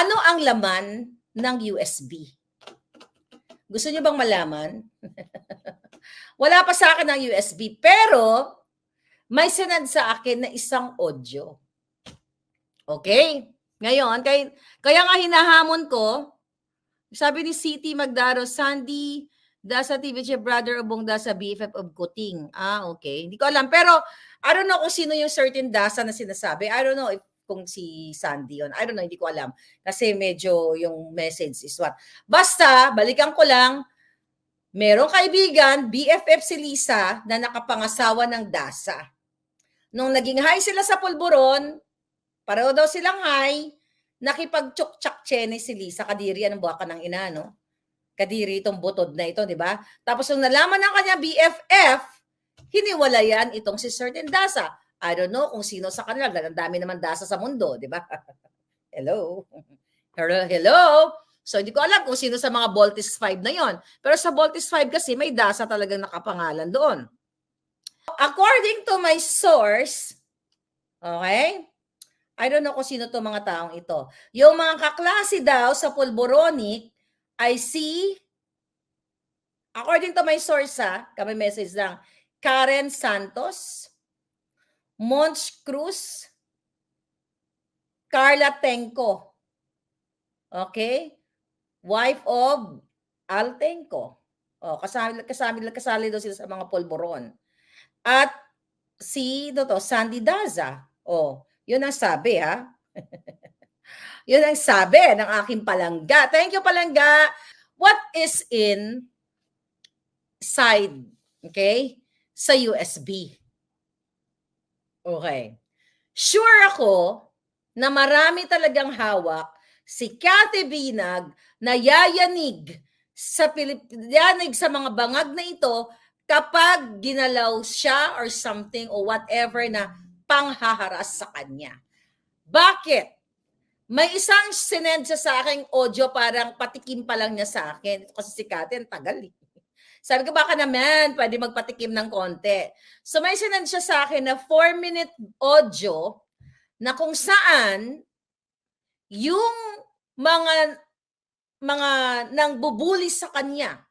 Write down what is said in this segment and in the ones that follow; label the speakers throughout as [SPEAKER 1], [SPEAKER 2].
[SPEAKER 1] Ano ang laman ng USB? Gusto niyo bang malaman? Wala pa sa akin ang USB, pero may sinad sa akin na isang audio. Okay? Ngayon, kaya nga hinahamon ko, sabi ni City Magdaro, Sandy, Dasa TVJ brother Obong Dasa BFF of Kuting. Okay. Hindi ko alam. Pero, I don't know kung sino yung certain Dasa na sinasabi. I don't know if kung si Sandy yun. I don't know, hindi ko alam. Kasi medyo yung message is what. Basta, balikan ko lang, merong kaibigan, BFF si Lisa, na nakapangasawa ng Dasa. Nung naging high sila sa Pulburon, pareho daw silang high, nakipag-tsak-tsene si Lisa, kadiri ang buwaka ng ina, no? Kadiri itong butod na ito, di ba? Tapos nung nalaman ng kanya BFF, hiniwalayan itong si Certain Dasa. I don't know kung sino sa kanila. Ang dami naman Dasa sa mundo, di ba? Hello? Hello? So, hindi ko alam kung sino sa mga Voltis 5 na yon. Pero sa Voltis 5 kasi, may Dasa talagang nakapangalan doon. According to my source, okay? I don't know kung sino to mga taong ito. Yung mga kaklase daw sa Pulboronic ay si, according to my source kami message lang, Karen Santos, Monch Cruz, Carla Tenco. Okay? Wife of Al Tenco. Kasali daw sila sa mga Pulboron. At si Sandy Daza. Yun ang sabi Yun ang sabi ng aking palangga. Thank you, palangga. What is inside, okay, sa USB? Okay. Sure ako na marami talagang hawak si Cathy Binag na yayanig sa mga bangag na ito kapag ginalaw siya or something or whatever na panghaharas sa kanya. Bakit? May isang sinend siya sa aking audio, parang patikim pa lang niya sa akin. Kasi si Cathy, ang tagal Sabi ko, baka naman, pwede magpatikim ng konti. So may sinend siya sa akin na 4-minute audio na kung saan yung mga nang bubuli sa kanya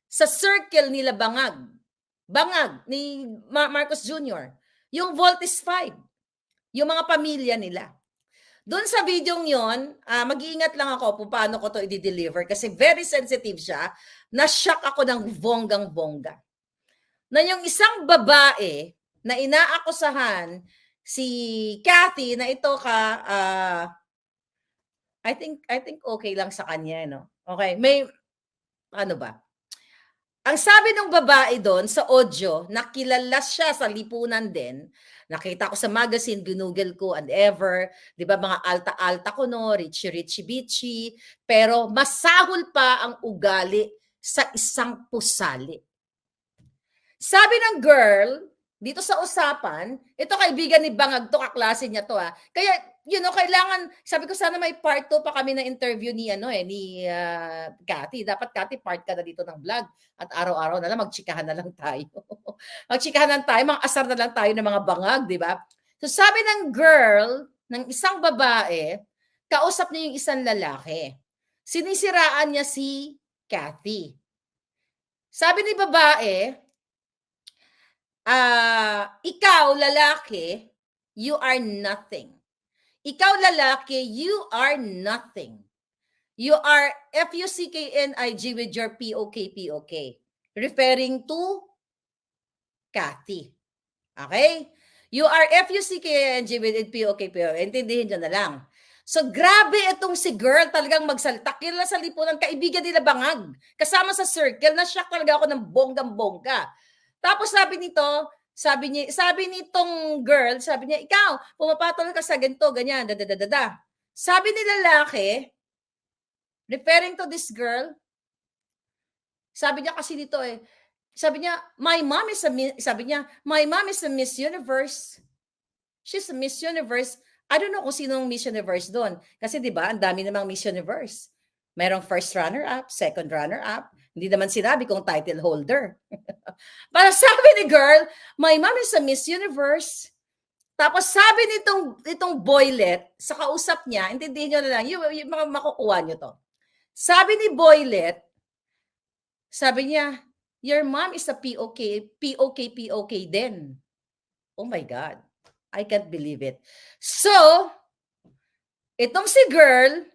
[SPEAKER 1] sa circle nila Bangag ni Marcos Jr., yung Voltis 5, yung mga pamilya nila. Doon sa video yon, mag-iingat lang ako kung paano ko to i-deliver kasi very sensitive siya. Na-shock ako ng bonggang-bongga. Na yung isang babae na inaakusahan si Cathy na ito I think okay lang sa kanya, no? Okay, may ano ba? Ang sabi ng babae doon sa audio, nakilala siya sa lipunan din. Nakita ko sa magazine, ginugel ko and ever, 'di ba, mga alta-alta ko no, richy bitchy, pero masahol pa ang ugali sa isang pusali. Sabi ng girl, dito sa usapan, ito kaibigan ni Bangag to, kaklase niya to Kaya kailangan, sabi ko sana may part 2 pa kami na interview ni Cathy. Dapat Cathy part ka na dito ng vlog at araw-araw na lang magchikahan na lang tayo. Magchikahan na tayo, mga asar na lang tayo ng mga bangag, di ba? So sabi ng girl, ng isang babae, kausap niya yung isang lalaki. Sinisiraan niya si Cathy. Sabi ni babae, ikaw lalaki, you are nothing. Ikaw lalaki, you are nothing. You are F-U-C-K-N-I-G with your P-O-K-P-O-K. Referring to Cathy. Okay? You are F-U-C-K-N-G with P-O-K-P-O-K. Intindihin nyo na lang. So, grabe itong si girl talagang magsalita. Kilala sa lipunan, kaibigan nila Bangag. Kasama sa circle, na-shock talaga ako ng bonggang-bongga. Tapos sabi nitong girl, sabi niya, ikaw, pumapatol ka sa ganito, ganyan, dadadadada. Sabi ni lalaki, referring to this girl, sabi niya kasi dito sabi niya, my mom is a Miss Universe. She's a Miss Universe. I don't know kung sinong Miss Universe doon. Kasi di ba, ang dami namang Miss Universe. Merong first runner-up, second runner-up. Hindi naman sinabi kung title holder. Para sabi ni girl, my mom is a Miss Universe. Tapos sabi nitong Boylet, sa kausap niya, intindihin nyo na lang, yung mga makukuha nyo to. Sabi ni Boylet, sabi niya, your mom is a POK, POK, POK din. Oh my God. I can't believe it. So, itong si girl,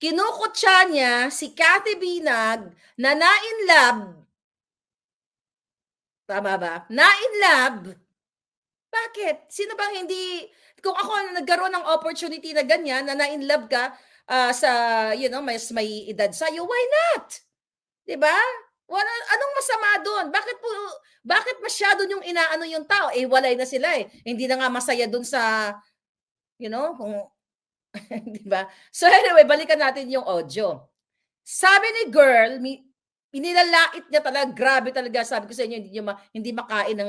[SPEAKER 1] kinukutsa niya si Cathy Binag na na-inlove. Tama ba? Na-inlove. Bakit? Sino bang hindi, kung ako nagkaroon ng opportunity na ganyan, na na-inlove ka sa, may edad sa'yo, why not? Diba? Anong masama doon? Bakit masyado yung inaano yung tao? Eh, walay na sila eh. Hindi na nga masaya doon sa, kung, diba? So anyway, balikan natin yung audio. Sabi ni girl, inilalait niya talaga, grabe talaga, sabi ko sa inyo, hindi makain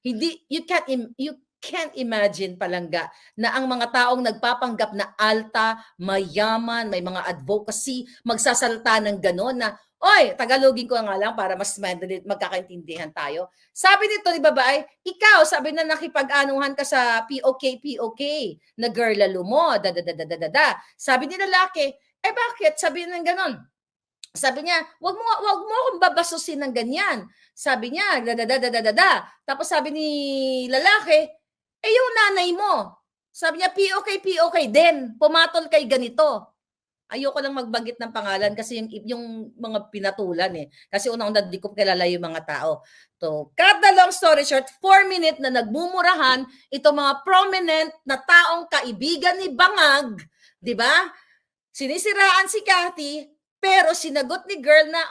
[SPEAKER 1] you can't imagine palangga na ang mga taong nagpapanggap na alta, mayaman, may mga advocacy, magsasalta ng gano'n na, oy, Tagalogin ko nga lang para mas magkakaintindihan tayo. Sabi nito ni babae, ikaw, sabi na nakipag-anuhan ka sa POK na girl lalo mo, Sabi ni lalaki, eh bakit? Sabi ng ganon. Sabi niya, wag mo akong babasusin ng ganyan. Sabi niya, Tapos sabi ni lalaki, eh yung nanay mo. Sabi niya, POK din. Pumatol kay ganito. Ayoko lang magbanggit ng pangalan kasi yung mga pinatulan eh. Kasi unang-una di ko kilala yung mga tao. So, cut the long story short, 4 minutes na nagmumurahan itong mga prominent na taong kaibigan ni Bangag, di ba? Sinisiraan si Cathy, pero sinagot ni girl na,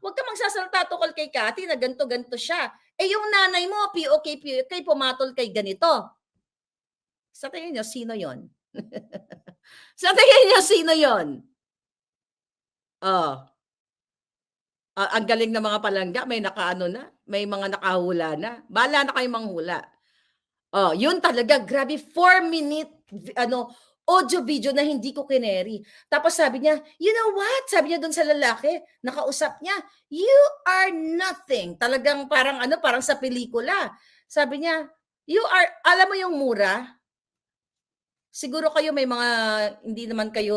[SPEAKER 1] wag ka magsasalta tukol kay Cathy na ganto-ganto siya. Eh yung nanay mo, POK, pumatol kay ganito. Sa tingin nyo, sino yon? Sa tingin nyo, sino yon? Ang galing ng mga palangga, may nakaano na, may mga nakahula na. Bahala na kayong manghula. Yun talaga, grabe, 4-minute, audio video na hindi ko kineri. Tapos sabi niya, you know what? Sabi niya doon sa lalaki, nakausap niya, you are nothing. Talagang parang sa pelikula. Sabi niya, alam mo yung mura? Siguro kayo may mga, hindi naman kayo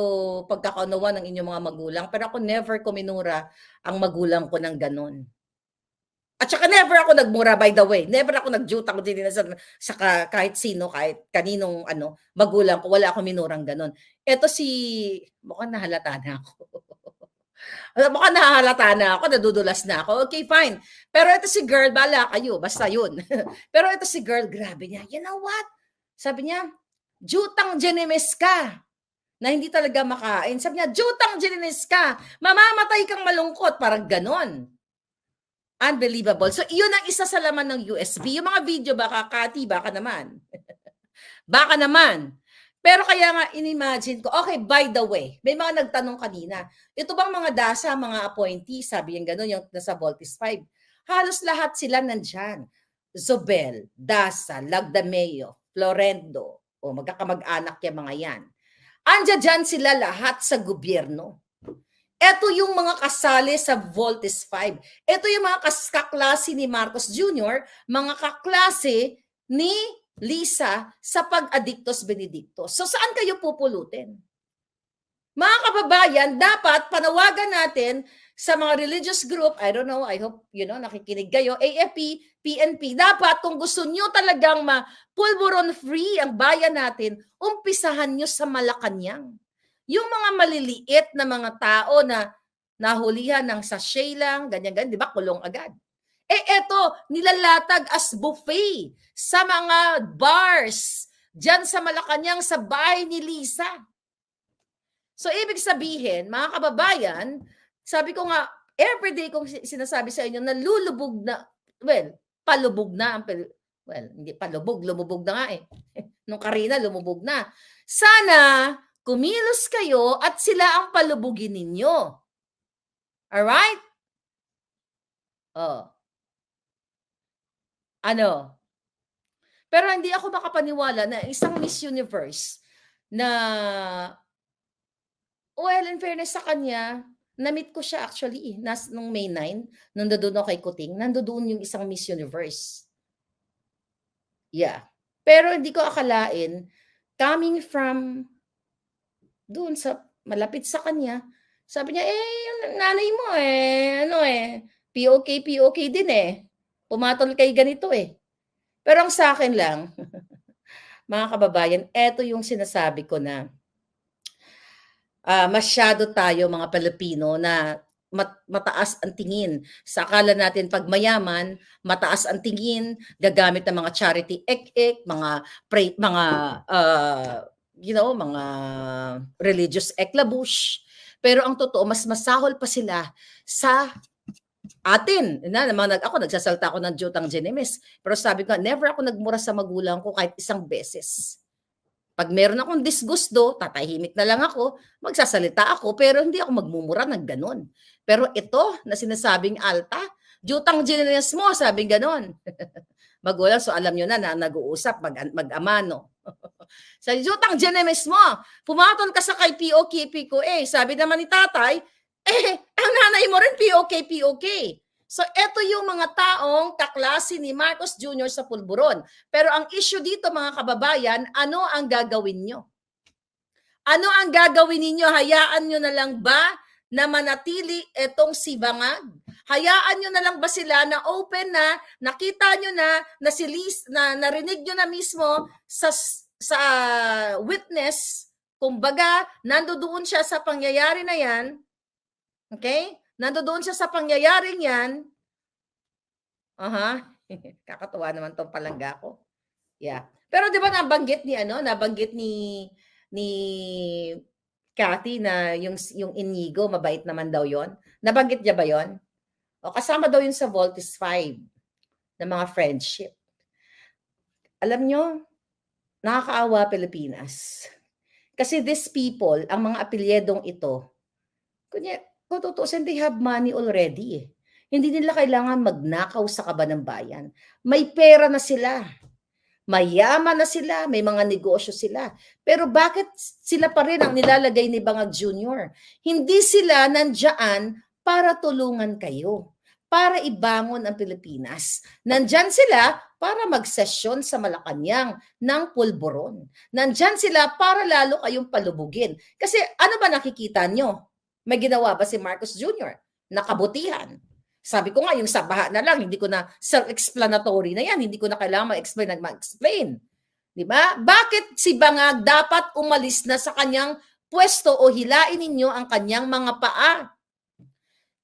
[SPEAKER 1] pagkakaunawa ng inyong mga magulang, pero ako never ko minura ang magulang ko ng ganun. At saka never ako nagmura, by the way. Never ako nagjutang din sa kahit sino, kahit kaninong magulang ko. Wala akong minurang ganun. Ito mukhang nahalata na ako. Mukhang nahalata na ako, nadudulas na ako. Okay, fine. Pero ito si girl, bala kayo, basta yun. Pero ito si girl, grabe niya. You know what? Sabi niya, jutang Genemes ka na hindi talaga makain. Sabi niya, jutang Genemes ka, mamamatay kang malungkot. Parang ganon. Unbelievable. So, yun ang isa sa laman ng USB. Yung mga video, baka, Cathy, baka naman. Baka naman. Pero kaya nga, inimagine ko, okay, by the way, may mga nagtanong kanina, ito bang mga DASA, mga appointee, sabi yung gano'n, yung nasa Voltis 5, halos lahat sila nandyan. Zobel, DASA, Lagdameo, Florendo, magkakamag-anak yung mga yan. Andiyan dyan sila lahat sa gobyerno. Ito yung mga kasali sa Voltis 5. Ito yung mga kaklase ni Marcos Jr., mga kaklase ni Lisa sa pag-adictos benedictos. So saan kayo pupulutin? Mga kababayan, dapat panawagan natin sa mga religious group, I don't know, I hope, nakikinig kayo, AFP, PNP, dapat kung gusto nyo talagang pulburon free ang bayan natin, umpisahan nyo sa Malacanang. Yung mga maliliit na mga tao na nahulihan ng sachet lang, ganyan-ganyan, di ba, kulong agad. Eto, nilalatag as buffet sa mga bars, dyan sa Malacanang, sa bahay ni Lisa. So, ibig sabihin, mga kababayan, sabi ko nga, everyday kong sinasabi sa inyo, nalulubog na, palubog na, hindi palubog, lumubog na nga eh. Nung Karina, lumubog na. Sana, kumilos kayo at sila ang palubugin ninyo. Alright? Pero hindi ako makapaniwala na isang Miss Universe na, in fairness sa kanya, na-meet ko siya actually, nung May 9, nandoon ako kay Kuting, nandoon yung isang Miss Universe. Yeah. Pero hindi ko akalain, coming from doon sa malapit sa kanya, sabi niya, yung nanay mo POK, POK din Pumatol kay ganito Pero ang sa akin lang, mga kababayan, eto yung sinasabi ko na masyado tayo mga Pilipino na mataas ang tingin. Sa akala natin 'pag mayaman, mataas ang tingin, gagamit ng mga charity ek-ek, mga mga religious eklabush. Pero ang totoo, mas masahol pa sila sa atin. Ako nagsasalita ako ng Jotang Genemes, pero sabi ko, never ako nagmura sa magulang ko kahit isang beses. Pag meron akong disgusto, tatahimik na lang ako, magsasalita ako, pero hindi ako magmumura ng ganon. Pero ito, na sinasabing alta, Jutang Genemes mo, sabing ganon. Magulang, so alam nyo na nag-uusap, mag-ama, no? Sa Jutang Genemes mo, pumatol ka sa kay POKP ko sabi naman ni tatay, ang nanay mo rin POK, POK. So, eto yung mga taong kaklase ni Marcos Jr. sa Pulburon. Pero ang issue dito, mga kababayan, ano ang gagawin nyo? Ano ang gagawin ninyo? Hayaan nyo na lang ba na manatili etong si Bangag? Hayaan nyo na lang ba sila na open na, nakita nyo na si Liz, na narinig nyo na mismo sa witness, kumbaga, nandoon siya sa pangyayari na yan, okay? Nandoon siya sa pangyayaring yan. Kakatuwa naman tong palangga ko. Yeah. Pero 'di ba nabanggit ni Cathy na yung Inigo mabait naman daw 'yon. Nabanggit niya ba 'yon? O kasama daw 'yun sa Voltes 5 na mga friendship. Alam nyo, nakakaawa Pilipinas. Kasi these people, ang mga apelyedong ito, kunya, kung tutuusin, they have money already Hindi nila kailangan magnakaw sa kaban ng bayan. May pera na sila. Mayaman na sila, may mga negosyo sila. Pero bakit sila pa rin ang nilalagay ni Bangag Jr.? Hindi sila nandiyan para tulungan kayo, para ibangon ang Pilipinas. Nandyan sila para magsesyon sa Malacanang ng pulburon. Nandyan sila para lalo kayong palubugin. Kasi ano ba nakikita nyo? May ginawa ba si Marcos Jr.? Nakabutihan. Sabi ko nga, yung sa baha na lang, hindi ko na self-explanatory na yan. Hindi ko na kailangan mag-explain. Diba? Bakit si Bangag dapat umalis na sa kanyang pwesto o hilain ninyo ang kanyang mga paa?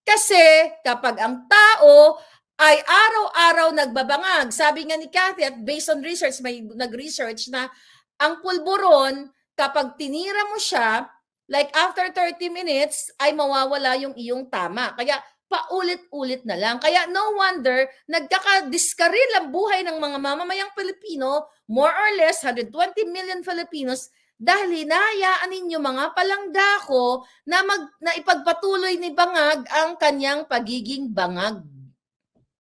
[SPEAKER 1] Kasi kapag ang tao ay araw-araw nagbabangag, sabi nga ni Cathy at based on research, may nag-research na ang pulburon, kapag tinira mo siya, like after 30 minutes, ay mawawala yung iyong tama. Kaya paulit-ulit na lang. Kaya no wonder, nagkakadiskaril ang buhay ng mga mamamayang Pilipino, more or less 120 million Filipinos, dahil hinahayaan ninyo mga palangga ko na ipagpatuloy ni Bangag ang kanyang pagiging bangag.